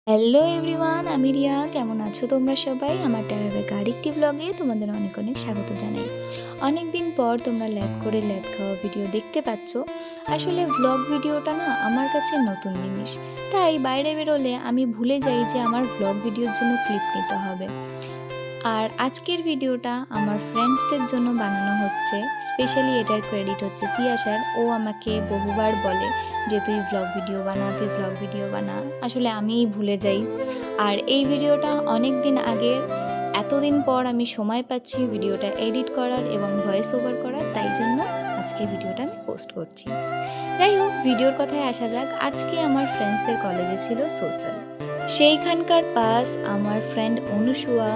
Hello everyone, আমি রিয়া। কেমন আছো তোমরা সবাই? আমার ট্রাভেল আরেকটি ব্লগে তোমাদের অনেক অনেক স্বাগত জানাই। অনেক দিন পর তোমরা ল্যাদ করে ল্যাদ খাওয়া ভিডিও দেখতে পাচ্ছ। আসলে ভ্লগ ভিডিওটা না আমার কাছে নতুন জিনিস, তাই বাইরে বেরোলে আমি ভুলে যাই যে আমার ভ্লগ ভিডিওর জন্য ক্লিপ নিতে হবে। আর আজকের ভিডিওটা আমার ফ্রেন্ডসদের জন্য বানানো হচ্ছে। স্পেশালি এটার ক্রেডিট হচ্ছে তিয়াশার। ও আমাকে বহুবার বলে যে তুই ভ্লগ ভিডিও বানা, তুই ভ্লগ ভিডিও বানা। আসলে আমিই ভুলে যাই। আর এই ভিডিওটা অনেক দিন আগের, এতদিন পর আমি সময় পাচ্ছি ভিডিওটা এডিট করার এবং ভয়েস ওভার করার, তাই জন্য আজকে ভিডিওটা আমি পোস্ট করছি। যাই হোক, ভিডিওর কথায় আসা যাক। আজকে আমার ফ্রেন্ডসদের কলেজে ছিল সোশ্যাল। সেইখানকার পাস আমার ফ্রেন্ড অনুসুয়া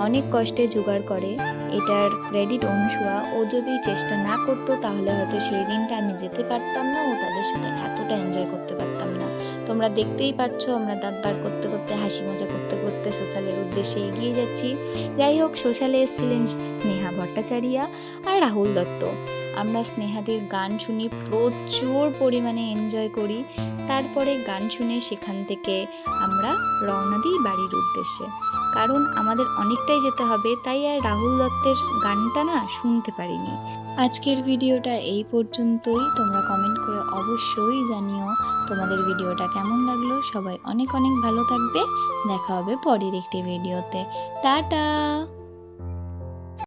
অনেক কষ্টে জোগাড় করে। এটার ক্রেডিট অনুসুয়া। ও যদি চেষ্টা না করতো তাহলে হয়তো সেই দিনটা আমি যেতে পারতাম না, ও তাদের সাথে এতটা এনজয় করতে পারতাম না। তোমরা দেখতেই পাচ্ছ আমরা দাঁত বার করতে করতে, হাসি মজা করতে করতে সোশ্যালের উদ্দেশ্যে এগিয়ে যাচ্ছি। যাই হোক, সোশ্যালে এসেছিলেন স্নেহা ভট্টাচারিয়া আর রাহুল দত্ত। আমরা স্নেহাদের গান শুনি, প্রচুর পরিমাণে এনজয় করি। তারপরে গান শুনে সেখান থেকে আমরা রওনা দিই বাড়ির উদ্দেশ্যে, কারণ আমাদের অনেকটাই যেতে হবে, তাই আর রাহুল দত্তের গানটা না শুনতে পারিনি। আজকের ভিডিওটা এই পর্যন্তই। তোমরা কমেন্ট করে অবশ্যই জানিও তোমাদের ভিডিওটা কেমন লাগলো। সবাই অনেক অনেক ভালো থাকবে। দেখা হবে পরের একটি ভিডিওতে। টাটা।